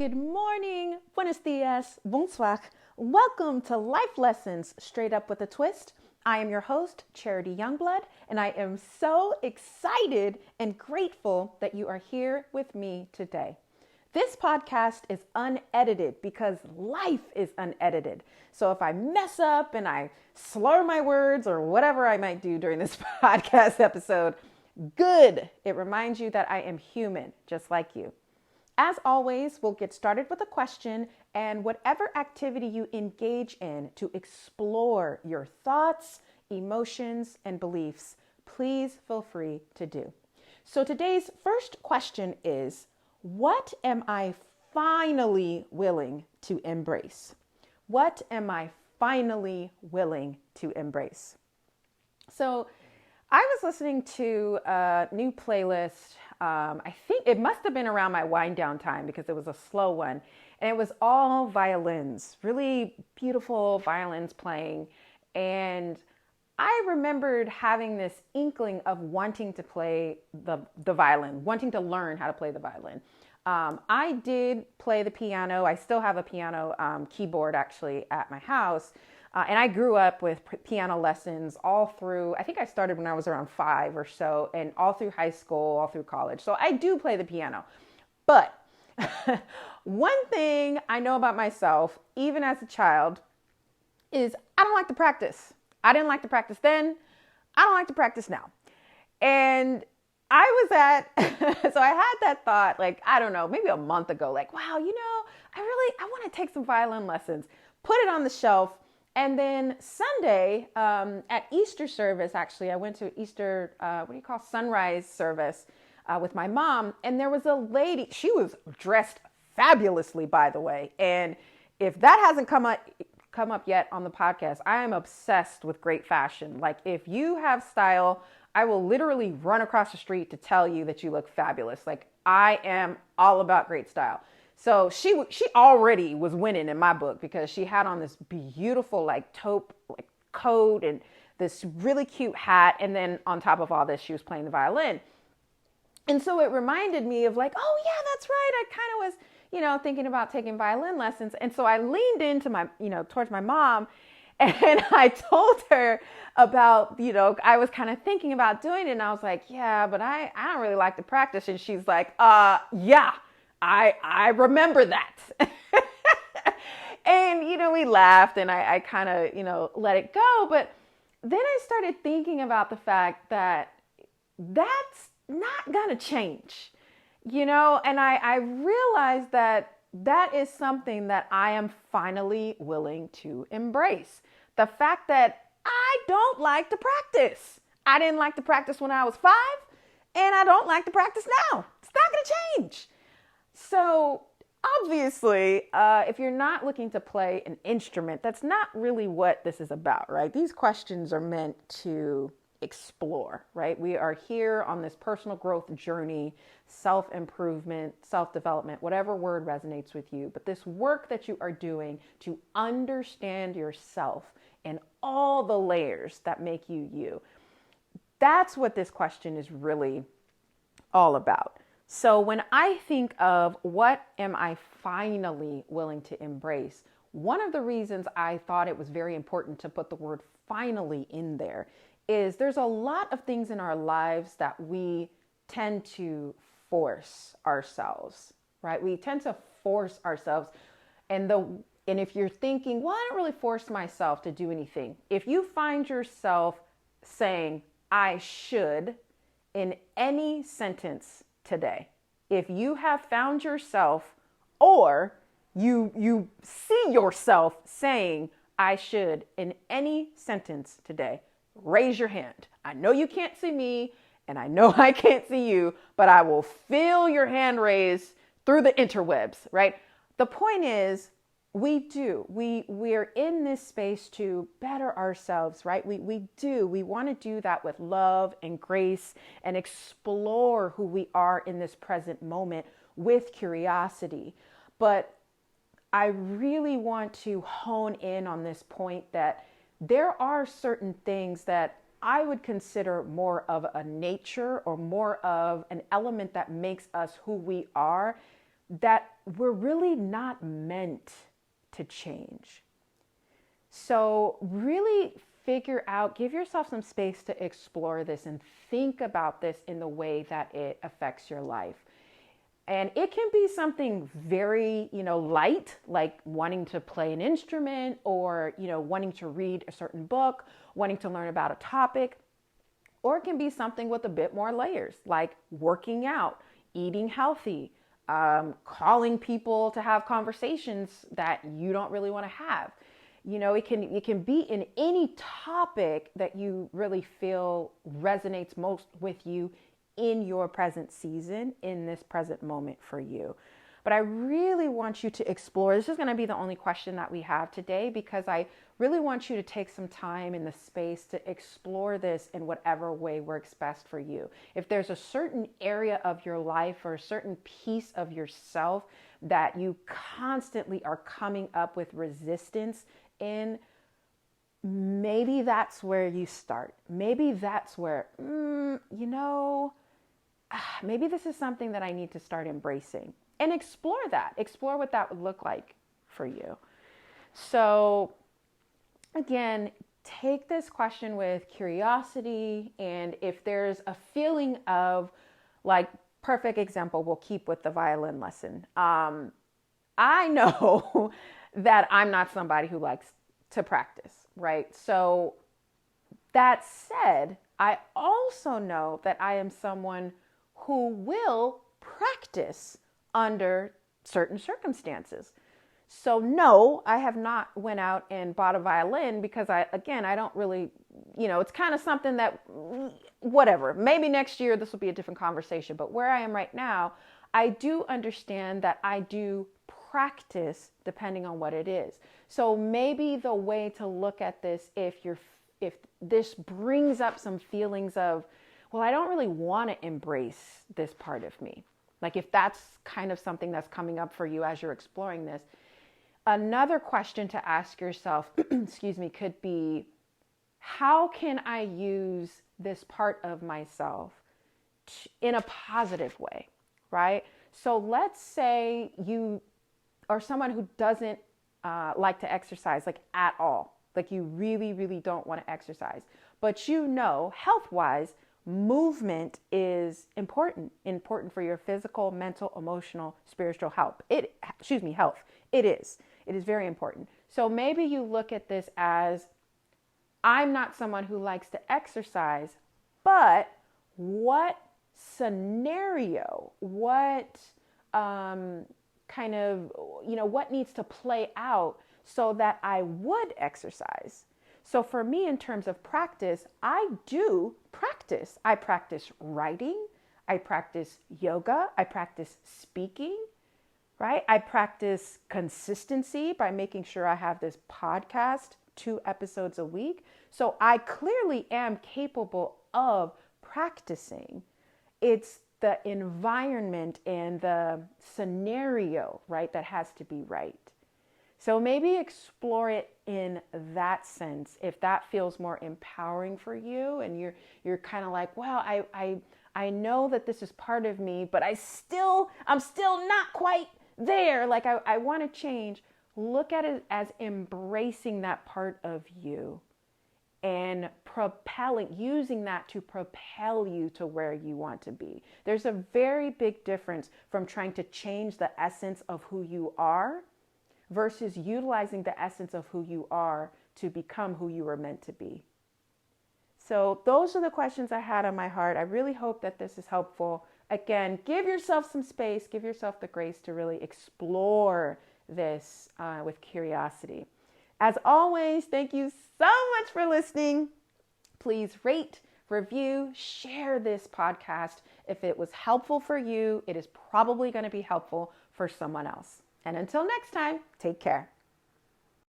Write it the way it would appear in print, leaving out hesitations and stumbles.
Good morning, buenos dias, bonsoir. Welcome to Life Lessons Straight Up with a Twist. I am your host, Charity Youngblood, and I am so excited and grateful that you are here with me today. This podcast is unedited because life is unedited. So if I mess up and I slur my words or whatever I might do during this podcast episode, good. It reminds you that I am human, just like you. As always, we'll get started with a question and whatever activity you engage in to explore your thoughts, emotions, and beliefs, please feel free to do. So today's first question is, what am I finally willing to embrace? What am I finally willing to embrace? So I was listening to a new playlist. I think it must have been around my wind down time because it was a slow one. And it was all violins, really beautiful violins playing. And I remembered having this inkling of wanting to play the violin, wanting to learn how to play the violin. I did play the piano. I still have a piano keyboard actually at my house. And I grew up with piano lessons all through, I think I started when I was around 5 or so, and all through high school, all through college. So I do play the piano. But one thing I know about myself, even as a child, is I don't like to practice. I didn't like to practice then. I don't like to practice now. And I was at, so I had that thought, like, I don't know, maybe a month ago, like, wow, I want to take some violin lessons, put it on the shelf. And then Sunday, at Easter service, actually, I went to Easter, sunrise service with my mom. And there was a lady, she was dressed fabulously, by the way. And if that hasn't come up yet on the podcast, I am obsessed with great fashion. Like, if you have style, I will literally run across the street to tell you that you look fabulous. Like, I am all about great style. So she already was winning in my book because she had on this beautiful taupe coat and this really cute hat. And then on top of all this, she was playing the violin. And so it reminded me of oh yeah, that's right. I kind of was, thinking about taking violin lessons. And so I leaned into towards my mom and I told her about, I was kind of thinking about doing it. And I was like, yeah, but I don't really like to practice. And she's like, yeah. I remember that. And, we laughed and I kind of, let it go. But then I started thinking about the fact that that's not going to change, and I realized that is something that I am finally willing to embrace. The fact that I don't like to practice. I didn't like to practice when I was 5 and I don't like to practice now. It's not going to change. So obviously, if you're not looking to play an instrument, that's not really what this is about, right? These questions are meant to explore, right? We are here on this personal growth journey, self-improvement, self-development, whatever word resonates with you. But this work that you are doing to understand yourself and all the layers that make you you, that's what this question is really all about. So when I think of what am I finally willing to embrace, one of the reasons I thought it was very important to put the word finally in there is there's a lot of things in our lives that we tend to force ourselves, right? We tend to force ourselves. And if you're thinking, well, I don't really force myself to do anything. If you find yourself saying, I should, in any sentence today, if you have found yourself or you see yourself saying, I should, in any sentence today, raise your hand. I know you can't see me and I know I can't see you, but I will feel your hand raised through the interwebs, right? The point is, we're in this space to better ourselves, right? We want to do that with love and grace and explore who we are in this present moment with curiosity. But I really want to hone in on this point that there are certain things that I would consider more of a nature or more of an element that makes us who we are that we're really not meant to change. So really figure out, give yourself some space to explore this and think about this in the way that it affects your life. And it can be something very, light, like wanting to play an instrument or, wanting to read a certain book, wanting to learn about a topic. Or it can be something with a bit more layers, like working out, eating healthy, calling people to have conversations that you don't really want to have. It can be in any topic that you really feel resonates most with you in your present season, in this present moment for you. But I really want you to explore. This is going to be the only question that we have today, because I really want you to take some time in the space to explore this in whatever way works best for you. If there's a certain area of your life or a certain piece of yourself that you constantly are coming up with resistance in, maybe that's where you start. Maybe that's where, maybe this is something that I need to start embracing. And explore that. Explore what that would look like for you. So again, take this question with curiosity. And if there's a feeling of, like, perfect example, we'll keep with the violin lesson. I know that I'm not somebody who likes to practice, right? So that said, I also know that I am someone who will practice under certain circumstances. So no, I have not went out and bought a violin because I don't really, it's kind of something that, whatever, maybe next year this will be a different conversation. But where I am right now, I do understand that I do practice depending on what it is. So maybe the way to look at this, if this brings up some feelings of, well, I don't really want to embrace this part of me. Like if that's kind of something that's coming up for you as you're exploring this, another question to ask yourself, could be, how can I use this part of myself in a positive way, right? So let's say you are someone who doesn't like to exercise, like at all. Like you really, really don't want to exercise. But health-wise, movement is important for your physical, mental, emotional, spiritual health. Health. It is very important. So maybe you look at this as, I'm not someone who likes to exercise, but what scenario, what what needs to play out so that I would exercise? So for me, in terms of practice, I do practice. I practice writing. I practice yoga. I practice speaking, right? I practice consistency by making sure I have this podcast 2 episodes a week. So I clearly am capable of practicing. It's the environment and the scenario, right, that has to be right. So maybe explore it in that sense, if that feels more empowering for you, and you're kind of like, well, I know that this is part of me, but I'm still not quite there. Like I want to change. Look at it as embracing that part of you and using that to propel you to where you want to be. There's a very big difference from trying to change the essence of who you are versus utilizing the essence of who you are to become who you were meant to be. So those are the questions I had on my heart. I really hope that this is helpful. Again, give yourself some space, give yourself the grace to really explore this with curiosity. As always, thank you so much for listening. Please rate, review, share this podcast. If it was helpful for you, it is probably going to be helpful for someone else. And until next time, take care.